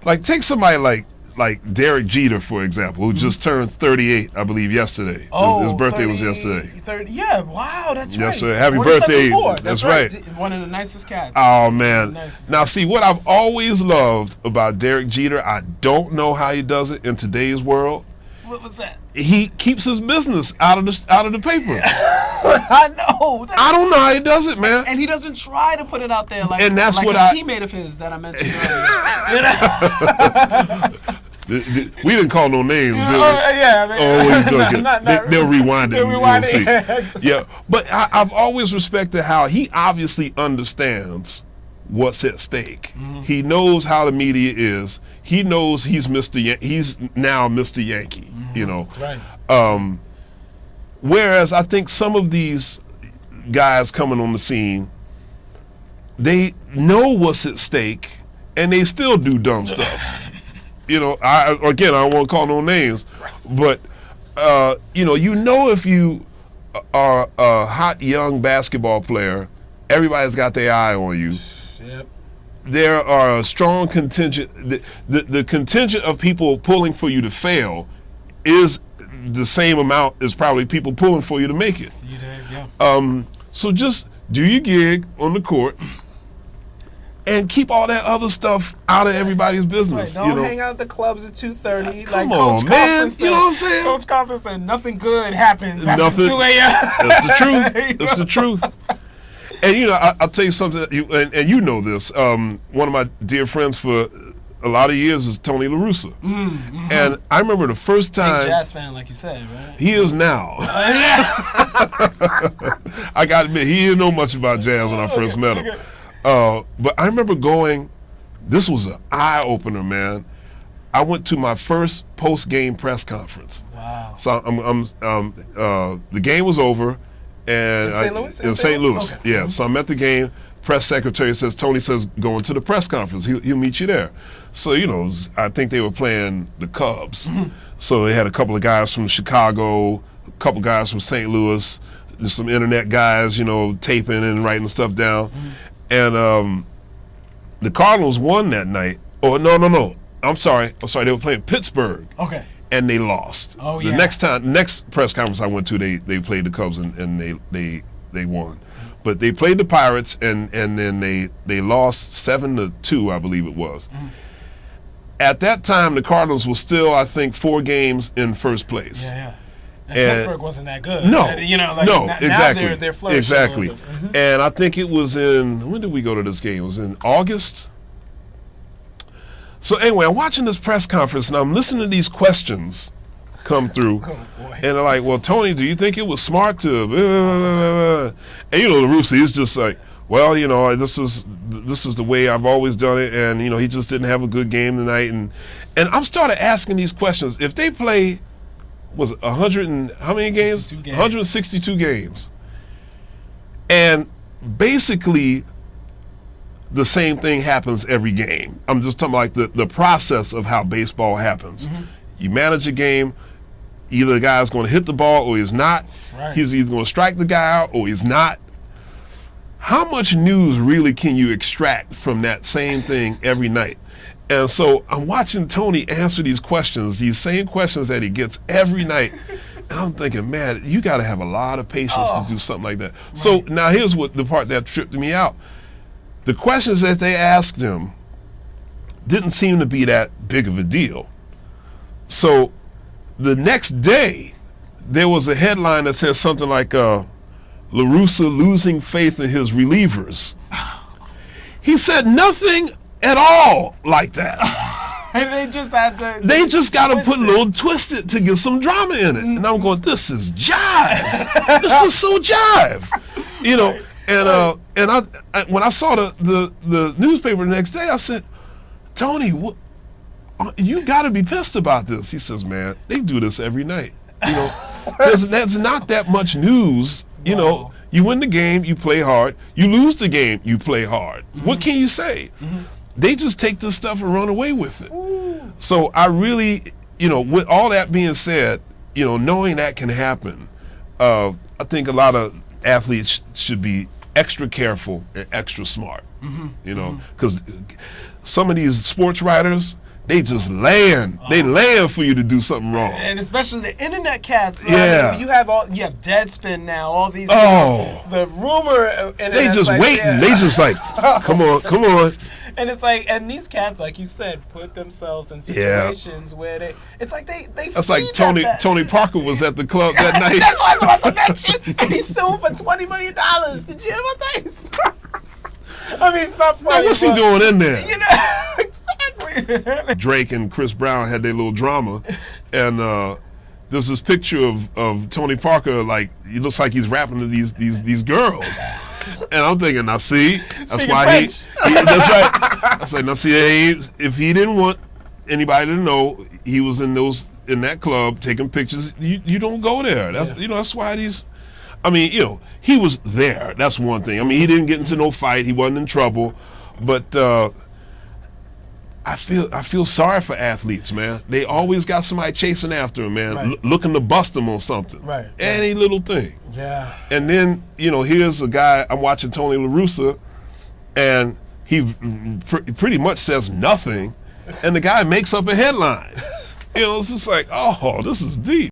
like take somebody like Derek Jeter, for example, who just turned 38, I believe, yesterday. His birthday was yesterday. 30, yeah, wow, that's right. Yes, sir. Happy birthday. That's right. One of the nicest cats. Oh, man. Now, see, what I've always loved about Derek Jeter, I don't know how he does it in today's world. What was that? He keeps his business out of the paper. I know. I don't know how he does it, man. And he doesn't try to put it out there like, and that's like what a teammate of his that I mentioned earlier. We didn't call no names, did we? Yeah, I mean, they'll rewind it. They'll rewind it. Yeah, but I've always respected how he obviously understands what's at stake. Mm-hmm. He knows how the media is. He knows he's he's now Mr. Yankee. Mm-hmm. You know, that's right. Whereas I think some of these guys coming on the scene, they know what's at stake, and they still do dumb stuff. You know, I don't want to call no names, but you know if you are a hot young basketball player, everybody's got their eye on you. Yep. There are a strong contingent. The contingent of people pulling for you to fail is the same amount as probably people pulling for you to make it. You did, yeah. So just do your gig on the court. And keep all that other stuff out of everybody's business. Right. Don't hang out at the clubs at 2:30. Come on, man. You know what I'm saying? Coach Coughlin said nothing good happens after 2 a.m. That's the truth. That's the truth. And you know, I'll tell you something. And you know this. One of my dear friends for a lot of years is Tony LaRussa. Mm-hmm. And I remember the first time. Big jazz fan, like you said, right? He is now. I got to admit, he didn't know much about jazz when I first met him. Okay. But I remember going, this was an eye-opener, man. I went to my first post-game press conference. Wow. So the game was over. And in St. Louis? Okay. Yeah. So I'm at the game. Press secretary says, Tony says, go into the press conference. He'll meet you there. So, you know, I think they were playing the Cubs. Mm-hmm. So they had a couple of guys from Chicago, a couple guys from St. Louis, there's some internet guys, you know, taping and writing stuff down. Mm-hmm. And the Cardinals won that night. Oh, no. I'm sorry. They were playing Pittsburgh. Okay. And they lost. Oh, yeah. The next press conference I went to, they played the Cubs and they won. But they played the Pirates and then they lost 7-2, I believe it was. Mm. At that time, the Cardinals were still, I think, 4 games in first place. Yeah. And Pittsburgh wasn't that good. No, exactly. Now they're flourishing. Exactly. Mm-hmm. And I think it was when did we go to this game? It was in August. So anyway, I'm watching this press conference and I'm listening to these questions come through. Oh, boy. And they're like, well, Tony, do you think it was smart to... And, you know, LaRussa is just like, well, you know, this is the way I've always done it. And, you know, he just didn't have a good game tonight. And I'm started asking these questions. If they play... was it 100 and how many games? 162 games. And basically the same thing happens every game. I'm just talking like the process of how baseball happens. Mm-hmm. You manage a game, either the guy's going to hit the ball or he's not. Right. He's either going to strike the guy out or he's not. How much news really can you extract from that same thing every night? And so I'm watching Tony answer these questions, these same questions that he gets every night. And I'm thinking, man, you got to have a lot of patience to do something like that. Right. So now here's what the part that tripped me out. The questions that they asked him didn't seem to be that big of a deal. So the next day, there was a headline that said something like, LaRussa losing faith in his relievers. He said nothing at all like that. And they just had to... They just got to put a little twisted to get some drama in it. And I'm going, this is jive. This is so jive. You know, right. And I when I saw the newspaper the next day, I said, Tony, you got to be pissed about this. He says, man, they do this every night. You know, that's not that much news. You know, you win the game, you play hard. You lose the game, you play hard. Mm-hmm. What can you say? Mm-hmm. They just take this stuff and run away with it. Ooh. So I really, you know, with all that being said, you know, knowing that can happen, I think a lot of athletes should be extra careful and extra smart. Mm-hmm. You know, because some of these sports writers, they just laying. They laying for you to do something wrong. And especially the internet cats. Yeah. I mean, you have Deadspin now. All these. The rumor. They just like, waiting. Yeah. They just like, come on. And it's like, and these cats, like you said, put themselves in situations where it's like they. That's like Tony Parker was at the club that night. That's what I was about to mention. And he's sued for $20 million. Did you hear about that? I mean, it's not funny. Now, what's he doing in there? You know, exactly. Drake and Chris Brown had their little drama, and there's this picture of Tony Parker, like he looks like he's rapping to these girls, and I'm thinking, now see, that's Speaking why French. that's right. I said, now see, if he didn't want anybody to know he was in that club taking pictures, you don't go there. That's that's why these. I mean, he was there. That's one thing. I mean, he didn't get into no fight. He wasn't in trouble. But I feel sorry for athletes, man. They always got somebody chasing after them, man, right. Looking to bust them on something. Right. Any little thing. Yeah. And then, here's a guy, I'm watching Tony LaRussa, and he pretty much says nothing, and the guy makes up a headline. It's just like, oh, this is deep.